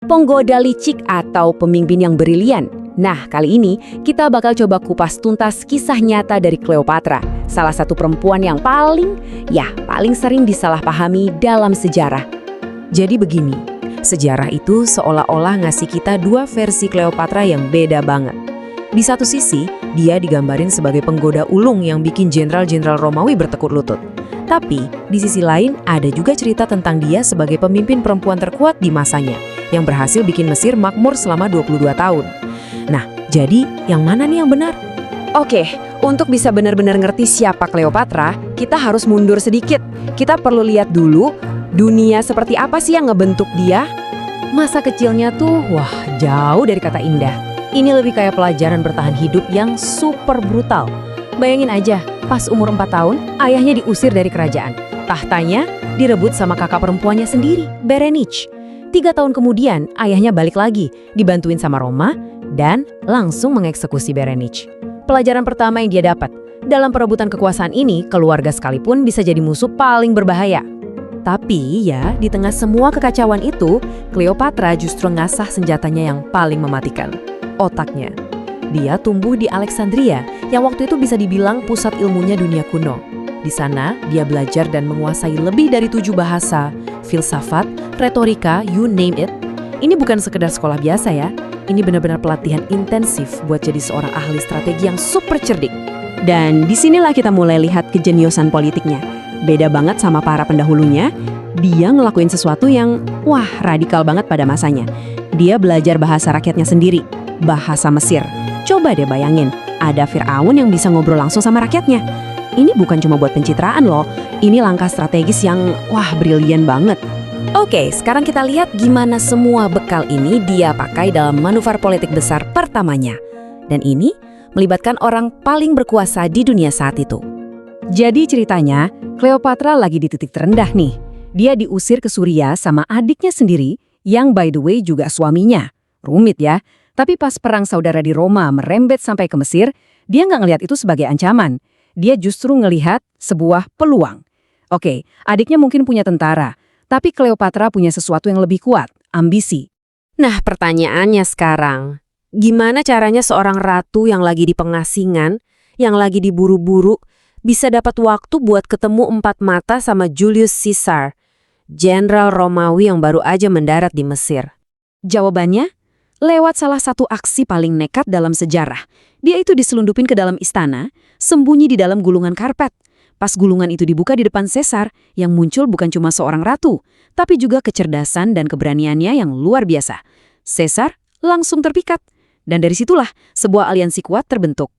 Penggoda licik atau pemimpin yang brilian. Nah, kali ini kita bakal coba kupas tuntas kisah nyata dari Cleopatra, salah satu perempuan yang paling sering disalahpahami dalam sejarah. Jadi begini, sejarah itu seolah-olah ngasih kita dua versi Cleopatra yang beda banget. Di satu sisi, dia digambarin sebagai penggoda ulung yang bikin jenderal-jenderal Romawi bertekuk lutut. Tapi, di sisi lain ada juga cerita tentang dia sebagai pemimpin perempuan terkuat di masanya, yang berhasil bikin Mesir makmur selama 22 tahun. Nah, jadi yang mana nih yang benar? Oke, untuk bisa benar-benar ngerti siapa Cleopatra, kita harus mundur sedikit. Kita perlu lihat dulu, dunia seperti apa sih yang ngebentuk dia? Masa kecilnya tuh, jauh dari kata indah. Ini lebih kayak pelajaran bertahan hidup yang super brutal. Bayangin aja, pas umur 4 tahun, ayahnya diusir dari kerajaan. Tahtanya direbut sama kakak perempuannya sendiri, Berenice. 3 tahun kemudian, ayahnya balik lagi, dibantuin sama Roma, dan langsung mengeksekusi Berenice. Pelajaran pertama yang dia dapat, dalam perebutan kekuasaan ini, keluarga sekalipun bisa jadi musuh paling berbahaya. Tapi ya, di tengah semua kekacauan itu, Cleopatra justru ngasah senjatanya yang paling mematikan, otaknya. Dia tumbuh di Alexandria, yang waktu itu bisa dibilang pusat ilmunya dunia kuno. Di sana, dia belajar dan menguasai lebih dari 7 bahasa, filsafat, retorika, you name it. Ini bukan sekedar sekolah biasa ya, ini benar-benar pelatihan intensif buat jadi seorang ahli strategi yang super cerdik. Dan disinilah kita mulai lihat kejeniusan politiknya. Beda banget sama para pendahulunya, dia ngelakuin sesuatu yang, radikal banget pada masanya. Dia belajar bahasa rakyatnya sendiri, bahasa Mesir. Coba deh bayangin, ada Fir'aun yang bisa ngobrol langsung sama rakyatnya. Ini bukan cuma buat pencitraan loh, ini langkah strategis yang, brilian banget. Oke, sekarang kita lihat gimana semua bekal ini dia pakai dalam manuver politik besar pertamanya. Dan ini melibatkan orang paling berkuasa di dunia saat itu. Jadi ceritanya, Cleopatra lagi di titik terendah nih. Dia diusir ke Suriah sama adiknya sendiri, yang by the way juga suaminya. Rumit ya, tapi pas perang saudara di Roma merembet sampai ke Mesir, dia nggak ngelihat itu sebagai ancaman. Dia justru ngelihat sebuah peluang. Oke, adiknya mungkin punya tentara, tapi Cleopatra punya sesuatu yang lebih kuat, ambisi. Nah, pertanyaannya sekarang, gimana caranya seorang ratu yang lagi di pengasingan, yang lagi diburu-buru, bisa dapat waktu buat ketemu 4 mata sama Julius Caesar, jenderal Romawi yang baru aja mendarat di Mesir? Jawabannya, lewat salah satu aksi paling nekat dalam sejarah. Dia itu diselundupin ke dalam istana, sembunyi di dalam gulungan karpet. Pas gulungan itu dibuka di depan Caesar, yang muncul bukan cuma seorang ratu, tapi juga kecerdasan dan keberaniannya yang luar biasa. Caesar langsung terpikat, dan dari situlah sebuah aliansi kuat terbentuk.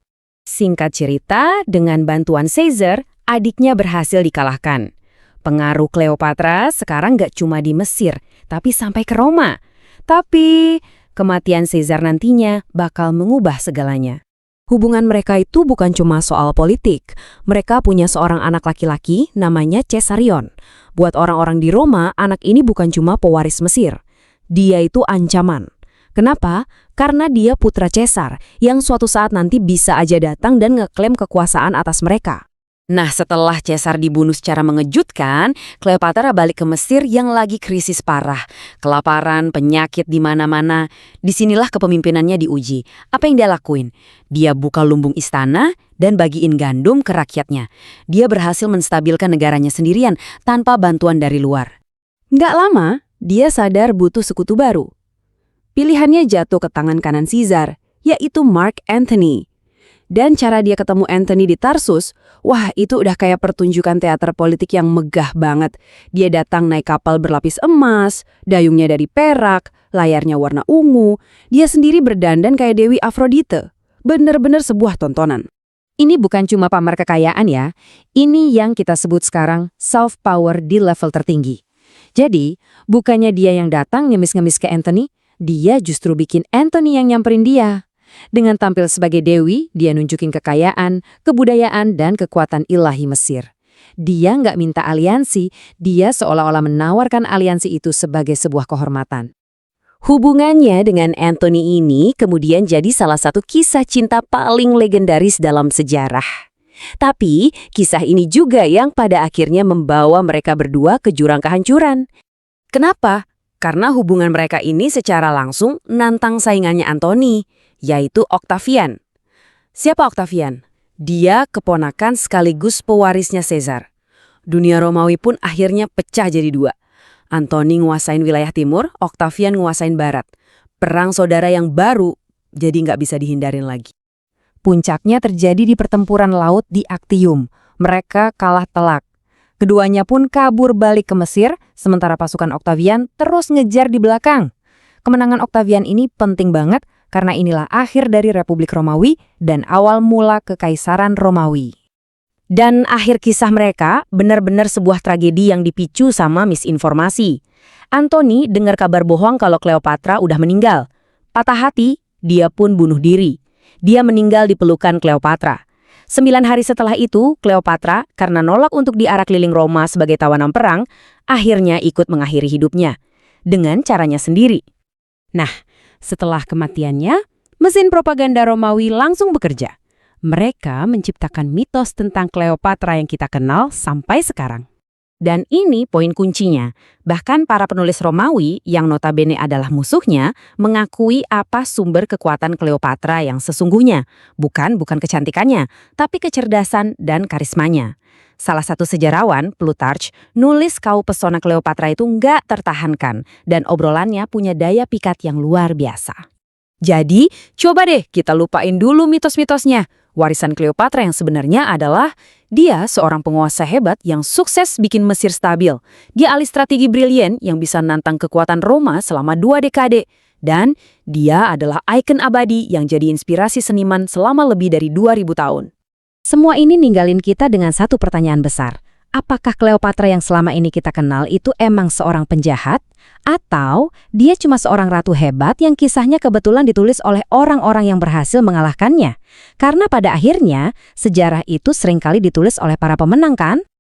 Singkat cerita, dengan bantuan Caesar, adiknya berhasil dikalahkan. Pengaruh Cleopatra sekarang gak cuma di Mesir, tapi sampai ke Roma. Tapi kematian Caesar nantinya bakal mengubah segalanya. Hubungan mereka itu bukan cuma soal politik. Mereka punya seorang anak laki-laki namanya Caesarion. Buat orang-orang di Roma, anak ini bukan cuma pewaris Mesir. Dia itu ancaman. Kenapa? Karena dia putra Caesar yang suatu saat nanti bisa aja datang dan ngeklaim kekuasaan atas mereka. Nah, setelah Caesar dibunuh secara mengejutkan, Cleopatra balik ke Mesir yang lagi krisis parah. Kelaparan, penyakit di mana-mana. Disinilah kepemimpinannya diuji. Apa yang dia lakuin? Dia buka lumbung istana dan bagiin gandum ke rakyatnya. Dia berhasil menstabilkan negaranya sendirian tanpa bantuan dari luar. Nggak lama, dia sadar butuh sekutu baru. Pilihannya jatuh ke tangan kanan Caesar, yaitu Mark Antony. Dan cara dia ketemu Antony di Tarsus, itu udah kayak pertunjukan teater politik yang megah banget. Dia datang naik kapal berlapis emas, dayungnya dari perak, layarnya warna ungu. Dia sendiri berdandan kayak Dewi Aphrodite. Bener-bener sebuah tontonan. Ini bukan cuma pamer kekayaan ya, ini yang kita sebut sekarang soft power di level tertinggi. Jadi, bukannya dia yang datang ngemis-ngemis ke Antony, dia justru bikin Antony yang nyamperin dia. Dengan tampil sebagai dewi, dia nunjukin kekayaan, kebudayaan, dan kekuatan ilahi Mesir. Dia nggak minta aliansi, dia seolah-olah menawarkan aliansi itu sebagai sebuah kehormatan. Hubungannya dengan Antony ini kemudian jadi salah satu kisah cinta paling legendaris dalam sejarah. Tapi, kisah ini juga yang pada akhirnya membawa mereka berdua ke jurang kehancuran. Kenapa? Karena hubungan mereka ini secara langsung nantang saingannya Antoni, yaitu Octavian. Siapa Octavian? Dia keponakan sekaligus pewarisnya Caesar. Dunia Romawi pun akhirnya pecah jadi dua. Antoni nguasain wilayah timur, Octavian nguasain barat. Perang saudara yang baru, jadi nggak bisa dihindarin lagi. Puncaknya terjadi di pertempuran laut di Actium. Mereka kalah telak. Keduanya pun kabur balik ke Mesir, sementara pasukan Octavian terus ngejar di belakang. Kemenangan Octavian ini penting banget karena inilah akhir dari Republik Romawi dan awal mula Kekaisaran Romawi. Dan akhir kisah mereka benar-benar sebuah tragedi yang dipicu sama misinformasi. Antoni dengar kabar bohong kalau Cleopatra udah meninggal. Patah hati, dia pun bunuh diri. Dia meninggal di pelukan Cleopatra. 9 hari setelah itu, Cleopatra, karena nolak untuk diarak keliling Roma sebagai tawanan perang, akhirnya ikut mengakhiri hidupnya. Dengan caranya sendiri. Nah, setelah kematiannya, mesin propaganda Romawi langsung bekerja. Mereka menciptakan mitos tentang Cleopatra yang kita kenal sampai sekarang. Dan ini poin kuncinya. Bahkan para penulis Romawi yang notabene adalah musuhnya mengakui apa sumber kekuatan Cleopatra yang sesungguhnya. Bukan kecantikannya, tapi kecerdasan dan karismanya. Salah satu sejarawan, Plutarch, nulis kau pesona Cleopatra itu nggak tertahankan dan obrolannya punya daya pikat yang luar biasa. Jadi, coba deh kita lupain dulu mitos-mitosnya. Warisan Cleopatra yang sebenarnya adalah dia seorang penguasa hebat yang sukses bikin Mesir stabil. Dia ahli strategi brilian yang bisa nantang kekuatan Roma selama 2 dekade. Dan dia adalah ikon abadi yang jadi inspirasi seniman selama lebih dari 2000 tahun. Semua ini ninggalin kita dengan satu pertanyaan besar. Apakah Cleopatra yang selama ini kita kenal itu emang seorang penjahat? Atau dia cuma seorang ratu hebat yang kisahnya kebetulan ditulis oleh orang-orang yang berhasil mengalahkannya? Karena pada akhirnya, sejarah itu seringkali ditulis oleh para pemenang kan?